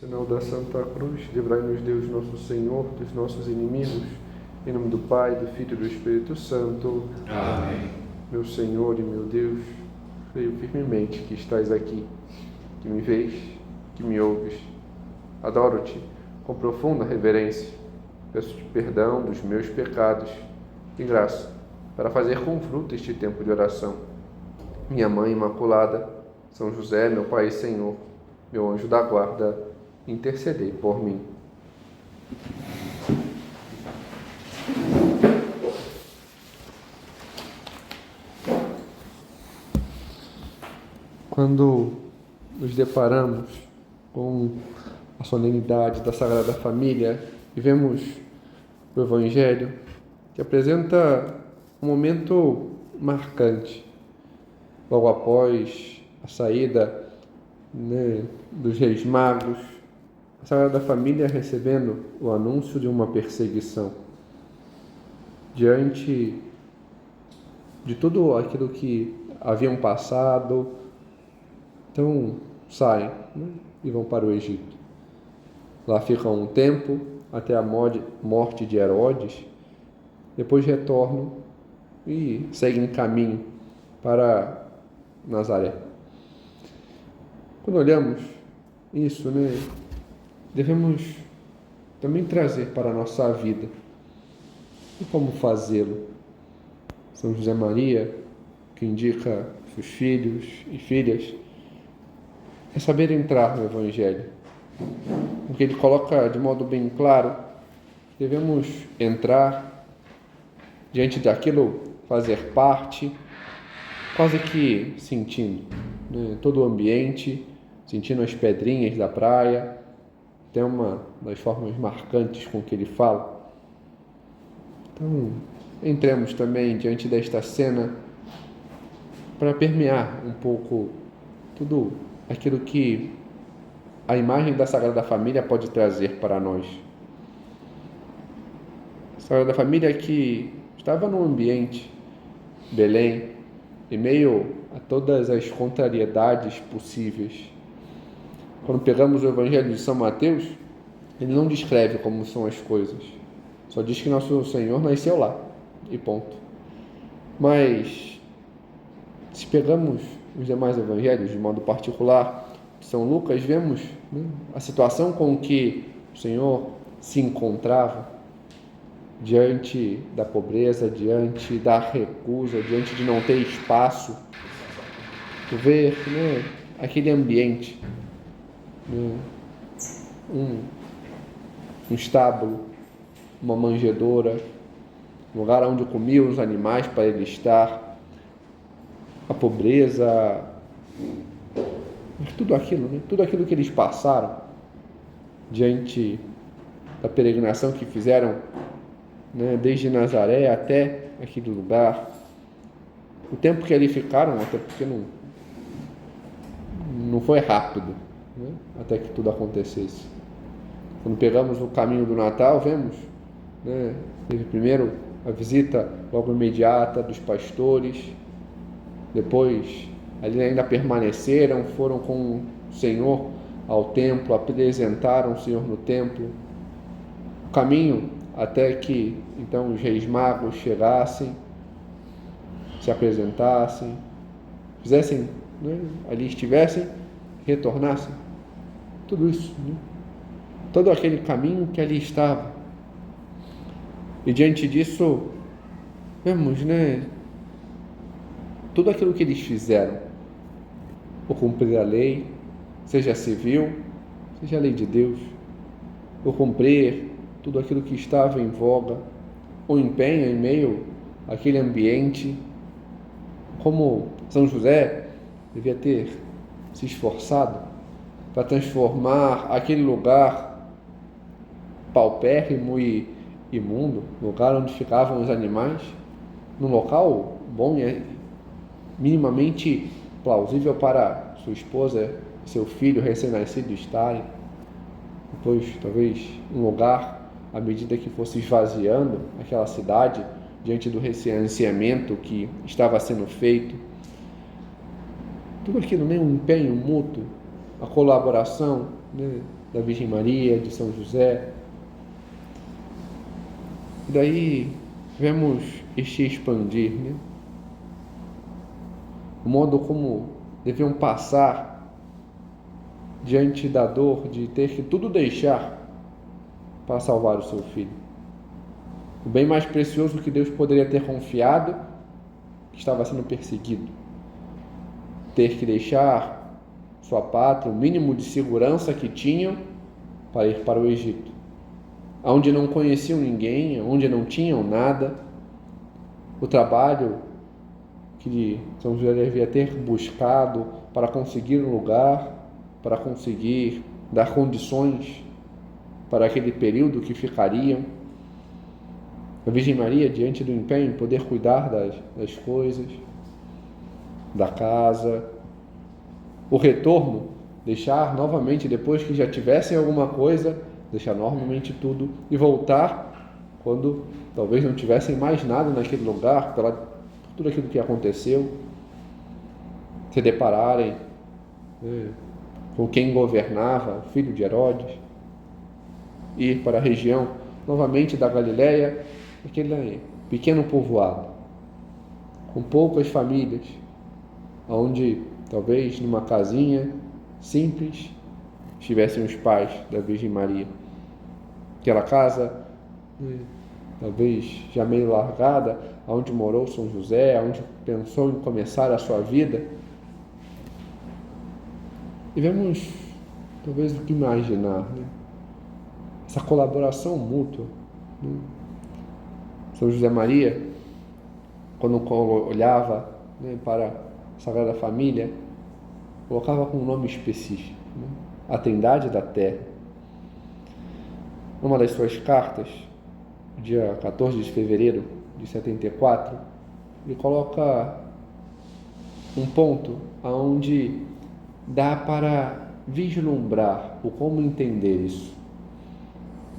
Sinal da Santa Cruz, livrai-nos Deus nosso Senhor dos nossos inimigos, em nome do Pai, do Filho e do Espírito Santo. Amém. Meu Senhor e meu Deus, creio firmemente que estás aqui, que me vês, que me ouves. Adoro-te com profunda reverência. Peço-te perdão dos meus pecados e graça para fazer com fruto este tempo de oração. Minha Mãe Imaculada, São José, meu Pai e Senhor, meu anjo da guarda, intercedei por mim. Quando nos deparamos com a solenidade da Sagrada Família e vemos o Evangelho, que apresenta um momento marcante, logo após a saída dos Reis Magos, a Sagrada Família recebendo o anúncio de uma perseguição. Diante de tudo aquilo que haviam passado, então saem e vão para o Egito. Lá ficam um tempo até a morte de Herodes, depois retornam e seguem caminho para Nazaré. Quando olhamos isso, devemos também trazer para a nossa vida. E como fazê-lo? São José Maria, que indica seus filhos e filhas, é saber entrar no Evangelho. Porque ele coloca de modo bem claro, devemos entrar diante daquilo, fazer parte, quase que sentindo todo o ambiente, sentindo as pedrinhas da praia. Tem uma das formas marcantes com que ele fala. Então, entremos também diante desta cena para permear um pouco tudo aquilo que a imagem da Sagrada Família pode trazer para nós. A Sagrada Família que estava no ambiente Belém, em meio a todas as contrariedades possíveis. Quando pegamos o Evangelho de São Mateus, ele não descreve como são as coisas. Só diz que nosso Senhor nasceu lá, e ponto. Mas, se pegamos os demais Evangelhos, de modo particular, São Lucas, vemos a situação com que o Senhor se encontrava diante da pobreza, diante da recusa, diante de não ter espaço. Ver aquele ambiente, um estábulo, uma manjedoura, um lugar onde comiam os animais para ele estar, a pobreza, tudo aquilo que eles passaram diante da peregrinação que fizeram, desde Nazaré até aquele lugar, o tempo que ali ficaram, até porque não foi rápido, até que tudo acontecesse. Quando pegamos o caminho do Natal, vemos, teve primeiro a visita logo imediata dos pastores, depois ali ainda permaneceram, foram com o Senhor ao templo, apresentaram o Senhor no templo, o caminho até que então os Reis Magos chegassem, se apresentassem, fizessem, ali estivessem, retornassem, tudo isso, todo aquele caminho que ali estava. E diante disso, vemos, tudo aquilo que eles fizeram, por cumprir a lei, seja civil, seja a lei de Deus, por cumprir tudo aquilo que estava em voga, o empenho em meio àquele ambiente, como São José devia ter se esforçado para transformar aquele lugar paupérrimo e imundo, lugar onde ficavam os animais, num local bom e minimamente plausível para sua esposa e seu filho recém-nascido estarem. Depois, talvez, um lugar, à medida que fosse esvaziando aquela cidade, diante do recenseamento que estava sendo feito, tudo aquilo, um empenho mútuo, a colaboração, da Virgem Maria, de São José. E daí vemos este expandir, né? O modo como deviam passar diante da dor de ter que tudo deixar para salvar o seu filho. O bem mais precioso que Deus poderia ter confiado, que estava sendo perseguido. Ter que deixar sua pátria, o mínimo de segurança que tinham, para ir para o Egito, onde não conheciam ninguém, onde não tinham nada. O trabalho que São José devia ter buscado para conseguir um lugar, para conseguir dar condições para aquele período que ficariam. A Virgem Maria, diante do empenho, poder cuidar das coisas, da casa. O retorno, deixar novamente, depois que já tivessem alguma coisa, deixar novamente tudo e voltar quando talvez não tivessem mais nada naquele lugar, por tudo aquilo que aconteceu, se depararem com quem governava, o filho de Herodes, ir para a região novamente da Galileia, aquele pequeno povoado, com poucas famílias, onde talvez numa casinha simples estivessem os pais da Virgem Maria. Aquela casa, talvez já meio largada, onde morou São José, onde pensou em começar a sua vida. E vemos, talvez, o que imaginar, né? Essa colaboração mútua, né? São José Maria, quando olhava, né, para a Sagrada Família, colocava com um nome específico, né? A Trindade da Terra. Numa das suas cartas, dia 14 de fevereiro de 74, ele coloca um ponto onde dá para vislumbrar o como entender isso.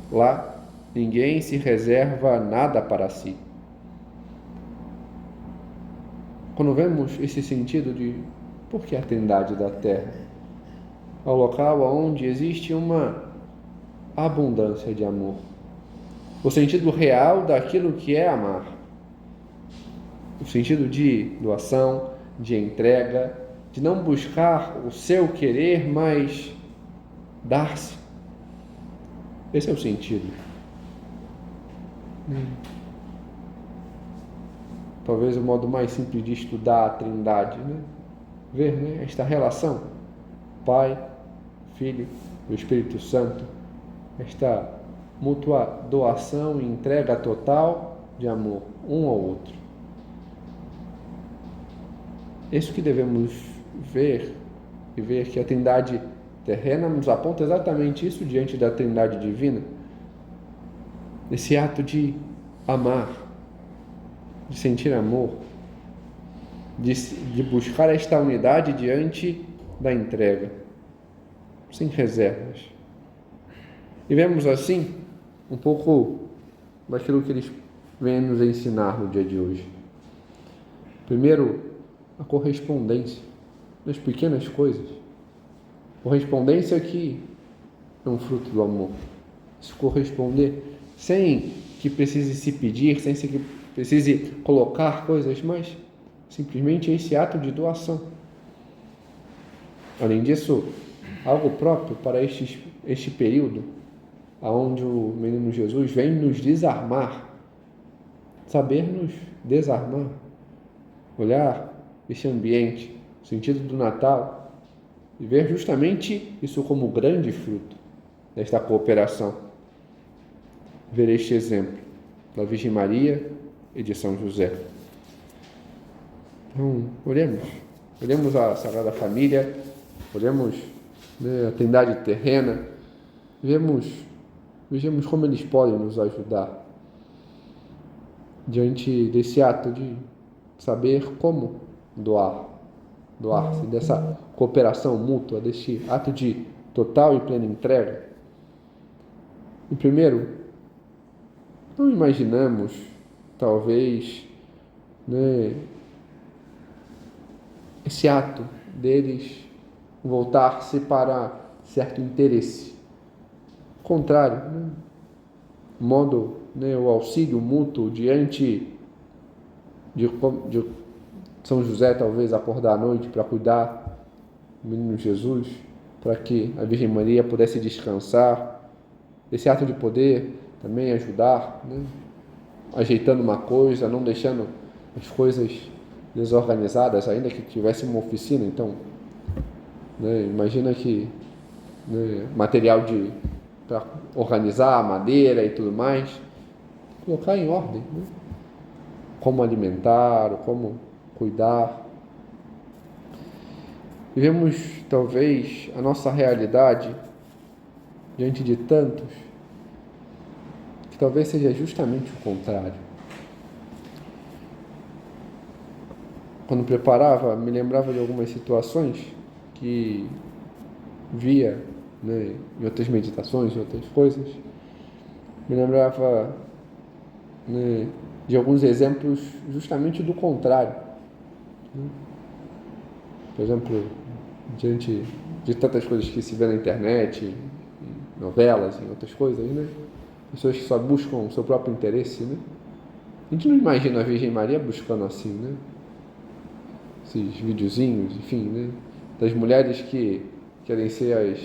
Lá, ninguém se reserva nada para si. Quando vemos esse sentido de por que a Trindade da Terra? É o local onde existe uma abundância de amor. O sentido real daquilo que é amar. O sentido de doação, de entrega, de não buscar o seu querer, mas dar-se. Esse é o sentido. Talvez o modo mais simples de estudar a Trindade, né? Ver, né, esta relação, Pai, Filho e Espírito Santo, esta mútua doação e entrega total de amor um ao outro. Isso que devemos ver, e ver que a Trindade terrena nos aponta exatamente isso diante da Trindade divina. Esse ato de amar, de sentir amor, de buscar esta unidade diante da entrega, sem reservas. E vemos assim um pouco daquilo que eles vêm nos ensinar no dia de hoje. Primeiro, a correspondência das pequenas coisas. Correspondência que é um fruto do amor. Se corresponder sem que precise se pedir, sem que precise colocar coisas, mas simplesmente esse ato de doação. Além disso, algo próprio para este período, onde o menino Jesus vem nos desarmar, saber nos desarmar, olhar este ambiente, o sentido do Natal, e ver justamente isso como grande fruto desta cooperação. Ver este exemplo da Virgem Maria e de São José. Então, olhemos a Sagrada Família, olhemos, né, a Trindade terrena, vejamos como eles podem nos ajudar diante desse ato de saber como doar-se, dessa cooperação mútua, deste ato de total e plena entrega. E primeiro, não imaginamos, talvez, né, esse ato deles voltar-se para certo interesse, contrário, né? Modo, né, o auxílio mútuo diante de São José, talvez acordar à noite para cuidar do menino Jesus, para que a Virgem Maria pudesse descansar. Esse ato de poder também ajudar, né? Ajeitando uma coisa, não deixando as coisas desorganizadas, ainda que tivesse uma oficina. Então, né, imagina que, né, material para organizar a madeira e tudo mais, colocar em ordem, né? Como alimentar, como cuidar. Vivemos talvez a nossa realidade diante de tantos que talvez seja justamente o contrário. Quando preparava, me lembrava de algumas situações que via, né, em outras meditações, em outras coisas. Me lembrava, né, de alguns exemplos justamente do contrário, né? Por exemplo, diante de tantas coisas que se vê na internet, em novelas, em outras coisas, né? Pessoas que só buscam o seu próprio interesse, né? A gente não imagina a Virgem Maria buscando assim, né? Esses videozinhos, enfim, né? Das mulheres que querem ser as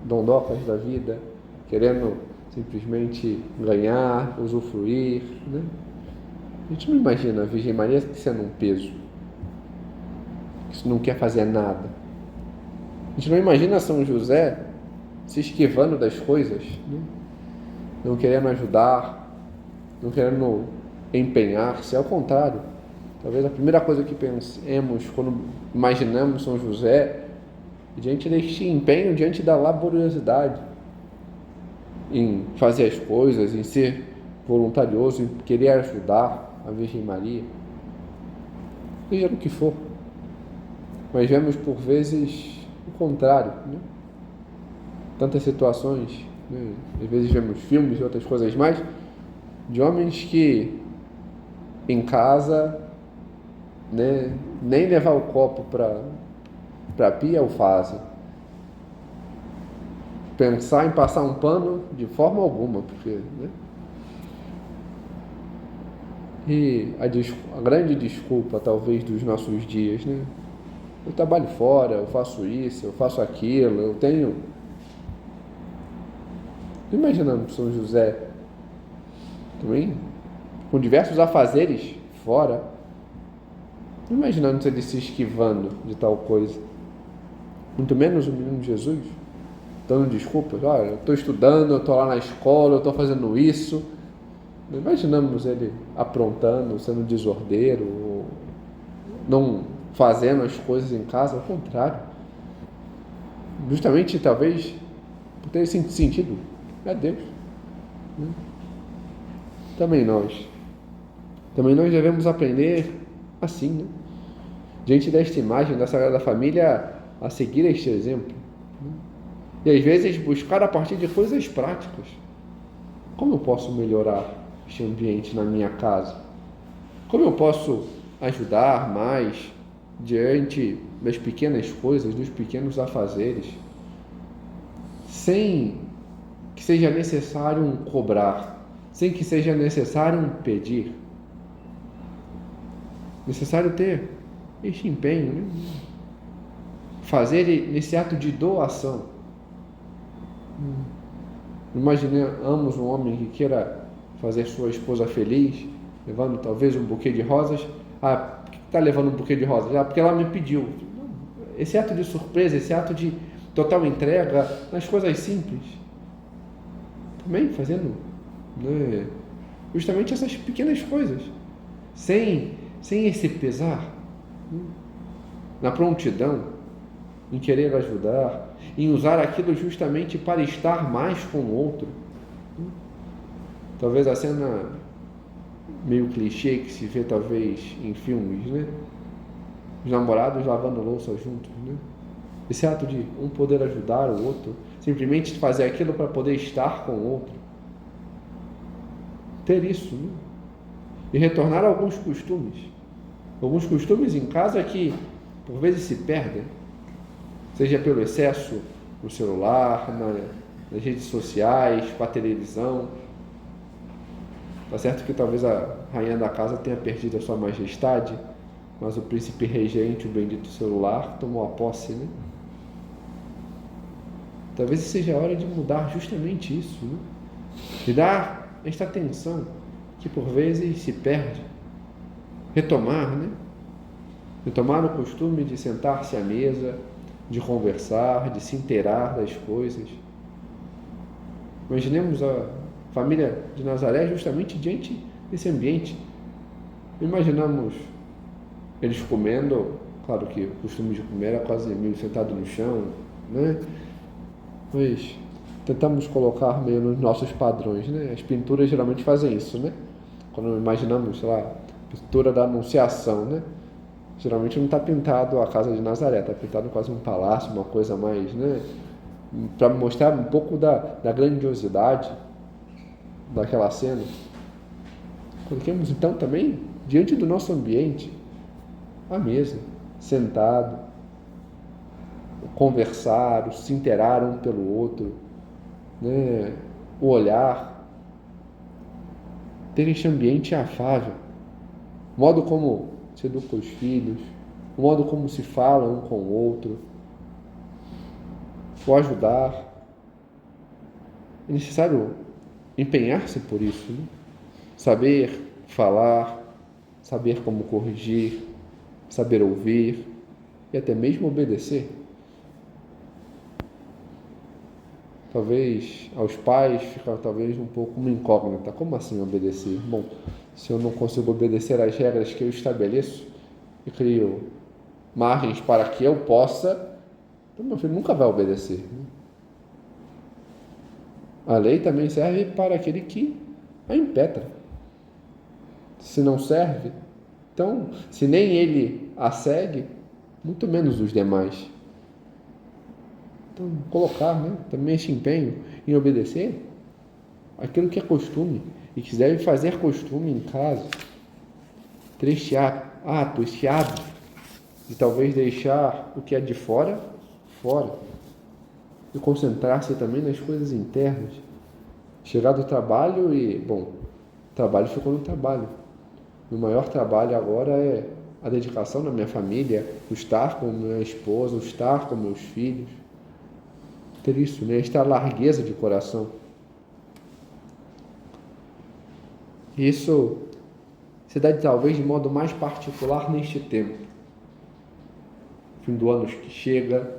dondocas da vida, querendo simplesmente ganhar, usufruir, né? A gente não imagina a Virgem Maria sendo um peso, que não quer fazer nada. A gente não imagina São José se esquivando das coisas, né? Não querendo ajudar, não querendo empenhar-se. Ao contrário, talvez a primeira coisa que pensemos quando imaginamos São José, diante deste empenho, diante da laboriosidade, em fazer as coisas, em ser voluntarioso, em querer ajudar a Virgem Maria, seja no que for. Mas vemos por vezes o contrário, né? Tantas situações, né? Às vezes vemos filmes e outras coisas mais, de homens que em casa, né, nem levar o copo para a pia o fazem. Pensar em passar um pano de forma alguma, porque, né? E a grande desculpa talvez dos nossos dias, né? Eu trabalho fora, eu faço isso, eu faço aquilo, eu tenho... Imaginando São José também, com diversos afazeres fora, imaginando ele se esquivando de tal coisa. Muito menos o menino Jesus, dando desculpas. Olha, eu estou estudando, eu estou lá na escola, eu estou fazendo isso. Não imaginamos ele aprontando, sendo desordeiro, não fazendo as coisas em casa. Ao contrário, justamente talvez por ter esse sentido, é Deus. Também nós devemos aprender assim, né? Diante desta imagem da Sagrada Família, a seguir este exemplo, né? E às vezes buscar a partir de coisas práticas. Como eu posso melhorar este ambiente na minha casa? Como eu posso ajudar mais diante das pequenas coisas, dos pequenos afazeres, sem que seja necessário um cobrar, sem que seja necessário um pedir? Necessário ter este empenho, né? Fazer nesse ato de doação. Imaginamos um homem que queira fazer sua esposa feliz, levando talvez um buquê de rosas. Ah, por que está levando um buquê de rosas? Ah, porque ela me pediu. Esse ato de surpresa, esse ato de total entrega nas coisas simples. Também fazendo, né, justamente essas pequenas coisas, sem esse pesar, né, na prontidão, em querer ajudar, em usar aquilo justamente para estar mais com o outro. Talvez a cena meio clichê que se vê talvez em filmes, né? Os namorados lavando louça juntos, né? Esse ato de um poder ajudar o outro, simplesmente fazer aquilo para poder estar com o outro. Ter isso, né? E retornar a alguns costumes em casa que por vezes se perdem, seja pelo excesso no celular, nas redes sociais, com a televisão. Tá certo que talvez a rainha da casa tenha perdido a sua majestade, mas o príncipe regente, o bendito celular, tomou a posse, né? Talvez seja a hora de mudar justamente isso, né? De dar esta atenção que por vezes se perde. Retomar, né? Retomar o costume de sentar-se à mesa, de conversar, de se inteirar das coisas. Imaginemos a família de Nazaré justamente diante desse ambiente. Imaginamos eles comendo, claro que o costume de comer era quase meio sentado no chão, né? Mas tentamos colocar meio nos nossos padrões, né? As pinturas geralmente fazem isso, né? Quando imaginamos, sei lá, a pintura da Anunciação, né? Geralmente não está pintado a casa de Nazaré, está pintado quase um palácio, uma coisa mais, né? Para mostrar um pouco da grandiosidade daquela cena. Coloquemos então também diante do nosso ambiente, a mesa, sentado, conversar, se inteirar um pelo outro, né? O olhar, ter este ambiente afável, o modo como se educa os filhos, o modo como se fala um com o outro, o ajudar. É necessário empenhar-se por isso, né? Saber falar, saber como corrigir, saber ouvir e até mesmo obedecer. Talvez aos pais fica talvez um pouco uma incógnita. Como assim obedecer? Bom, se eu não consigo obedecer às regras que eu estabeleço e crio margens para que eu possa, então meu filho nunca vai obedecer, né? A lei também serve para aquele que a impetra. Se não serve, então, se nem ele a segue, muito menos os demais. Então, colocar, né, também esse empenho em obedecer aquilo que é costume e que deve fazer costume em casa. Ter este ato, este hábito de talvez deixar o que é de fora, fora. E concentrar-se também nas coisas internas. Chegar do trabalho e, bom, o trabalho ficou no trabalho. O maior trabalho agora é a dedicação na minha família, o estar com minha esposa, o estar com meus filhos. Ter isso, né? Esta largueza de coração. Isso se dá talvez de modo mais particular neste tempo. Fim do ano que chega,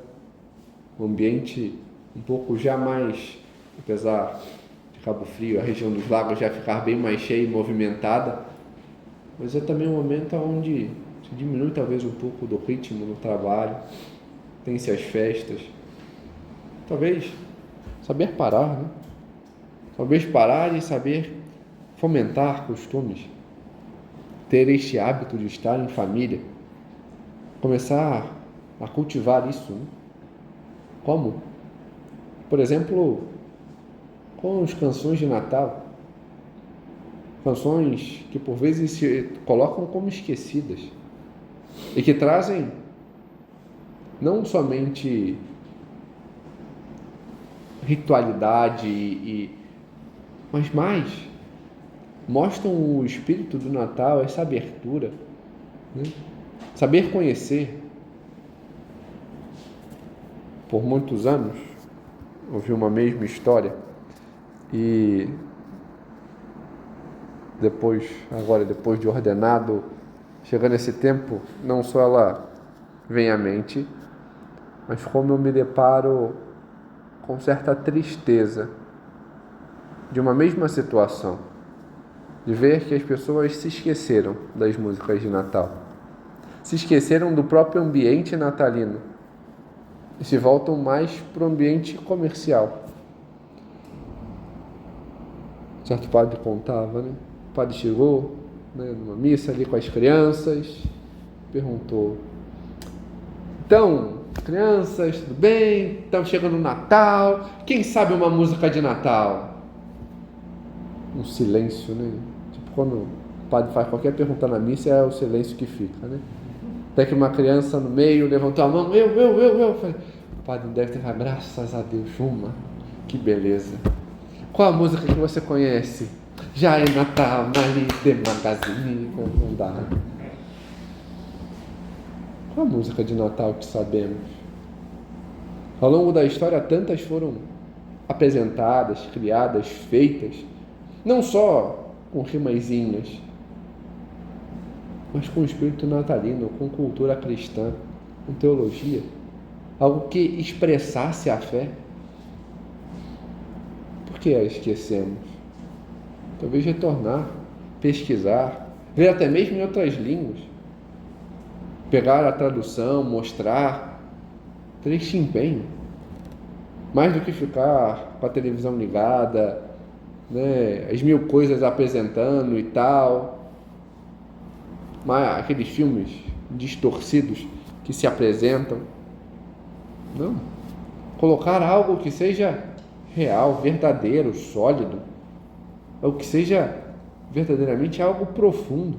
o ambiente um pouco já mais, apesar de Cabo Frio, a região dos lagos já ficar bem mais cheia e movimentada, mas é também um momento onde se diminui talvez um pouco do ritmo no trabalho, tem-se as festas. Talvez saber parar, né? Talvez parar e saber fomentar costumes, ter este hábito de estar em família, começar a cultivar isso, né? Como? Por exemplo, com as canções de Natal, canções que por vezes se colocam como esquecidas e que trazem não somente ritualidade, mas mais mostram o espírito do Natal, essa abertura, né? Saber conhecer. Por muitos anos ouvi uma mesma história e depois de ordenado, chegando esse tempo, não só ela vem à mente, mas como eu me deparo com certa tristeza de uma mesma situação, de ver que as pessoas se esqueceram das músicas de Natal, se esqueceram do próprio ambiente natalino e se voltam mais para o ambiente comercial. Certo padre contava, né? O padre chegou, né, numa missa ali com as crianças, perguntou: então, crianças, tudo bem? Estamos chegando no Natal. Quem sabe uma música de Natal? Um silêncio, né? Tipo, quando o padre faz qualquer pergunta na missa, é o silêncio que fica, né? Até que uma criança no meio levantou a mão, eu. Falei, o padre deve ter falado, graças a Deus, uma. Que beleza. Qual a música que você conhece? Já é Natal, Marie de Magazine. Não dá. Qual a música de Natal que sabemos? Ao longo da história, tantas foram apresentadas, criadas, feitas, não só com rimazinhas, mas com espírito natalino, com cultura cristã, com teologia, algo que expressasse a fé. Por que a esquecemos? Talvez retornar, pesquisar, ver até mesmo em outras línguas, pegar a tradução, mostrar, ter este empenho, mais do que ficar com a televisão ligada, né, as mil coisas apresentando e tal, mas aqueles filmes distorcidos que se apresentam. Não. Colocar algo que seja real, verdadeiro, sólido, ou que seja verdadeiramente algo profundo,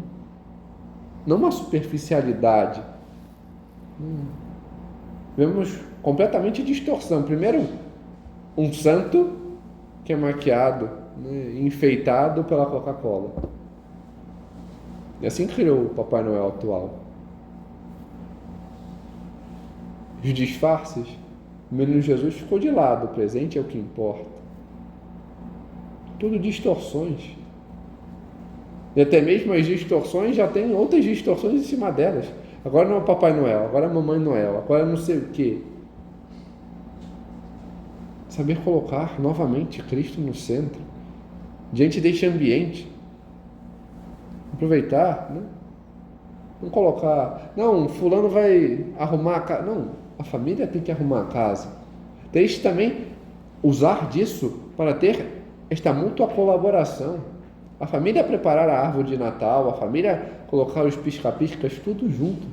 não uma superficialidade. Vemos completamente distorção. Primeiro, um santo que é maquiado, né, enfeitado pela Coca-Cola. E assim criou o Papai Noel atual. Os disfarces, o menino Jesus ficou de lado, o presente é o que importa. Tudo distorções. E até mesmo as distorções já tem outras distorções em cima delas. Agora não é o Papai Noel, agora é a Mamãe Noel, agora não sei o quê. Saber colocar novamente Cristo no centro, diante deste ambiente. Aproveitar, né? Não colocar, não, fulano vai arrumar a casa. Não, a família tem que arrumar a casa. Deixe também usar disso para ter esta mútua colaboração. A família preparar a árvore de Natal, a família colocar os pisca-piscas, tudo juntos.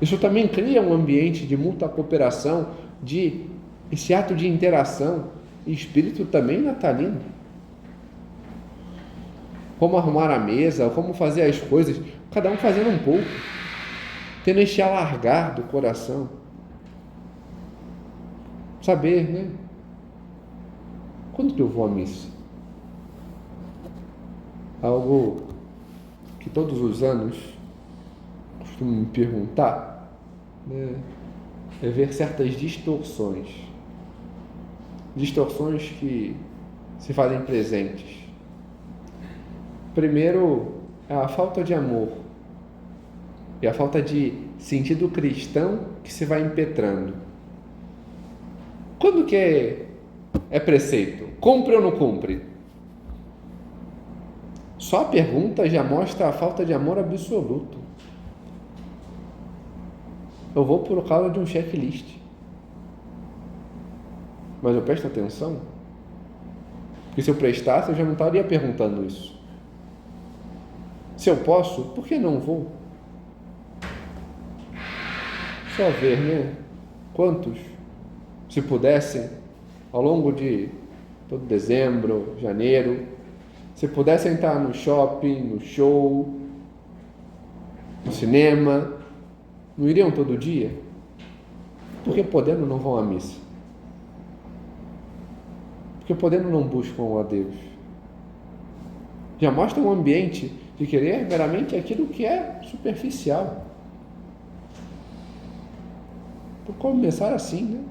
Isso também cria um ambiente de mútua cooperação, de esse ato de interação e espírito também natalino. Como arrumar a mesa, como fazer as coisas, cada um fazendo um pouco, tendo este alargar do coração. Saber, né? Quando que eu vou à missa? Algo que todos os anos costumo me perguntar, né? É ver certas distorções que se fazem presentes. Primeiro, a falta de amor e a falta de sentido cristão que se vai impetrando. Quando que é preceito? Cumpre ou não cumpre? Só a pergunta já mostra a falta de amor absoluto. Eu vou por causa de um checklist. Mas eu presto atenção? Porque se eu prestasse, eu já não estaria perguntando isso. Se eu posso, por que não vou? Só ver, né? Quantos, se pudessem, ao longo de todo dezembro, janeiro, se pudessem estar no shopping, no show, no cinema, não iriam todo dia? Porque podendo não vão à missa? Porque podendo não buscam a Deus? Já mostra um ambiente de querer meramente aquilo que é superficial. Por começar assim, né?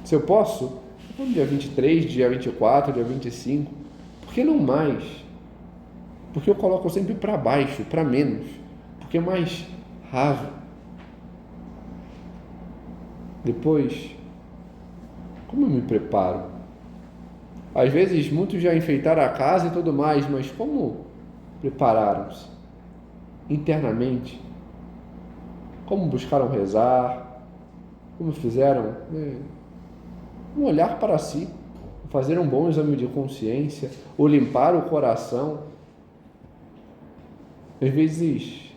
Se eu posso, dia 23, dia 24, dia 25, por que não mais? Porque eu coloco sempre para baixo, para menos, porque é mais raso. Depois, como eu me preparo? Às vezes muitos já enfeitaram a casa e tudo mais, mas como prepararam-se internamente? Como buscaram rezar? Como fizeram um olhar para si, fazer um bom exame de consciência, ou limpar o coração? Às vezes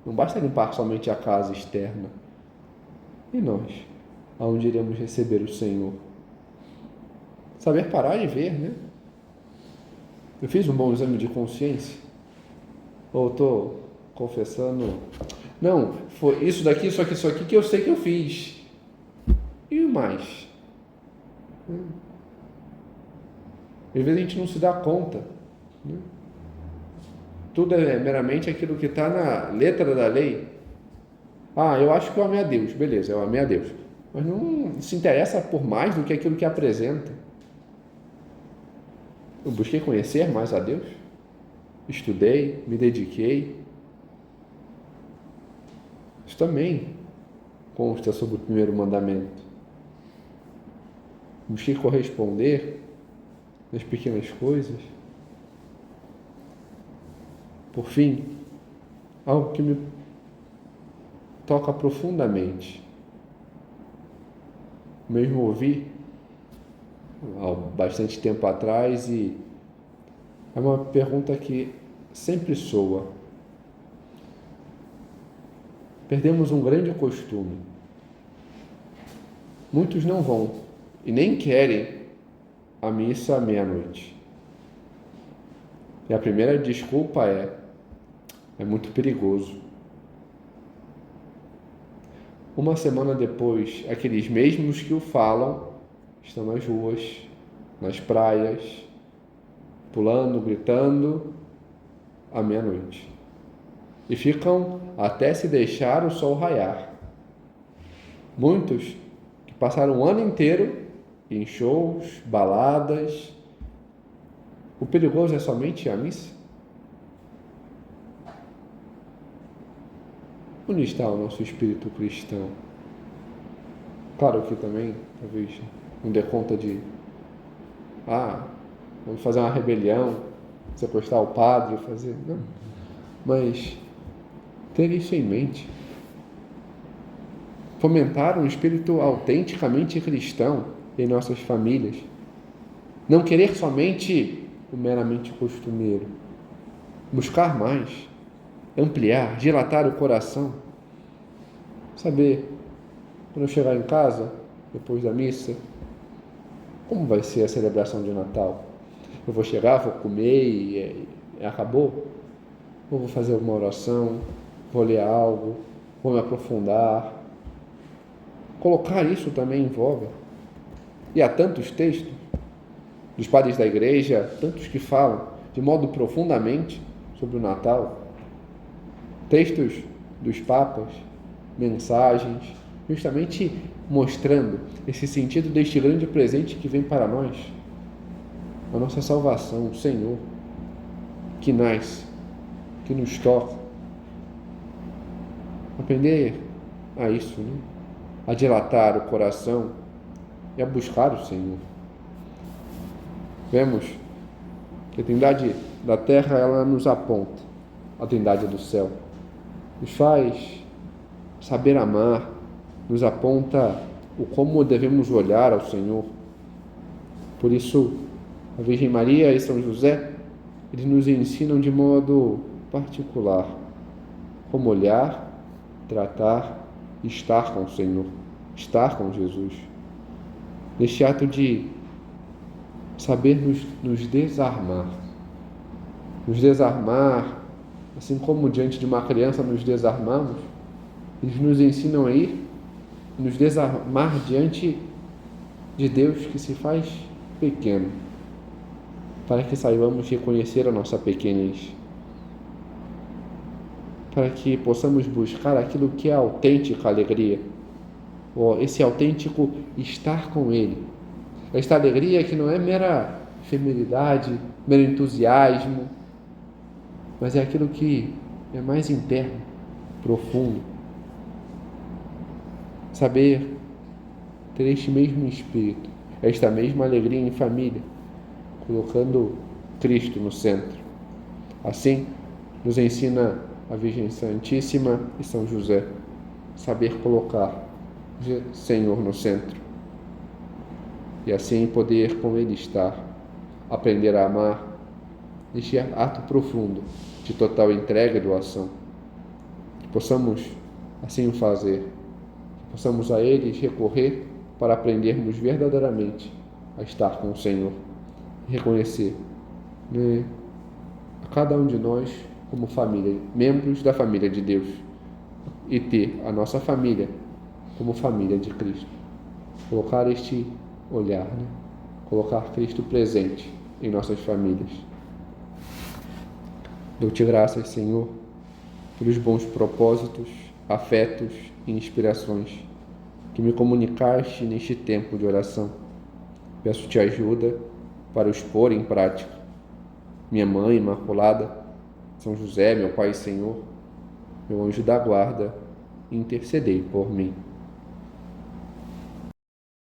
não basta limpar somente a casa externa. E nós, aonde iremos receber o Senhor? Saber parar e ver, né? Eu fiz um bom exame de consciência? Ou estou confessando? Não, foi isso daqui, isso aqui que eu sei que eu fiz. E o mais? Às vezes a gente não se dá conta, né? Tudo é meramente aquilo que está na letra da lei. Eu acho que eu amei a Deus. Beleza, eu amei a Deus. Mas não se interessa por mais do que aquilo que apresenta. Eu busquei conhecer mais a Deus. Estudei, me dediquei. Isso também consta sobre o primeiro mandamento. Busquei corresponder nas pequenas coisas. Por fim, algo que me toca profundamente. Mesmo ouvi há bastante tempo atrás e é uma pergunta que sempre soa. Perdemos um grande costume. Muitos não vão e nem querem a missa à meia-noite. E a primeira desculpa é muito perigoso. Uma semana depois, aqueles mesmos que o falam estão nas ruas, nas praias, pulando, gritando à meia-noite. E ficam até se deixar o sol raiar. Muitos que passaram o ano inteiro em shows, baladas. O perigoso é somente a missa? Onde está o nosso espírito cristão? Claro que também, talvez, não dê conta de vamos fazer uma rebelião, sequestrar o padre, fazer... Não. Mas ter isso em mente. Fomentar um espírito autenticamente cristão em nossas famílias. Não querer somente o meramente costumeiro. Buscar mais. Ampliar, dilatar o coração. Saber, quando eu chegar em casa, depois da missa, como vai ser a celebração de Natal? Eu vou chegar, vou comer e acabou? Ou vou fazer uma oração, vou ler algo, vou me aprofundar? Colocar isso também envolve. E há tantos textos dos padres da igreja, tantos que falam de modo profundamente sobre o Natal. Textos dos papas, mensagens, justamente mostrando esse sentido deste grande presente que vem para nós, a nossa salvação, o Senhor, que nasce, que nos toca. Aprender a isso, né? A dilatar o coração e a buscar o Senhor. Vemos que a Trindade da terra, ela nos aponta a Trindade do céu. Nos faz saber amar, nos aponta o como devemos olhar ao Senhor. Por isso, a Virgem Maria e São José, eles nos ensinam de modo particular como olhar, tratar e estar com o Senhor, estar com Jesus. Neste ato de saber nos desarmar. Nos desarmar, assim como diante de uma criança nos desarmamos, eles nos ensinam a ir, nos desarmar diante de Deus que se faz pequeno, para que saibamos reconhecer a nossa pequenez, para que possamos buscar aquilo que é autêntica alegria, esse autêntico estar com Ele, esta alegria que não é mera efemeridade, mero entusiasmo, mas é aquilo que é mais interno, profundo. Saber ter este mesmo espírito, esta mesma alegria em família, colocando Cristo no centro. Assim, nos ensina a Virgem Santíssima e São José, saber colocar o Senhor no centro. E assim poder com Ele estar, aprender a amar, neste ato profundo de total entrega e doação. Que possamos assim o fazer, que possamos a Ele recorrer para aprendermos verdadeiramente a estar com o Senhor, e reconhecer, né, a cada um de nós como família, membros da família de Deus, e ter a nossa família como família de Cristo. Colocar este olhar, né? Colocar Cristo presente em nossas famílias. Dou-te graças, Senhor, pelos bons propósitos, afetos e inspirações que me comunicaste neste tempo de oração. Peço-te ajuda para os pôr em prática. Minha Mãe Imaculada, São José, meu Pai e Senhor, meu anjo da guarda, intercedei por mim.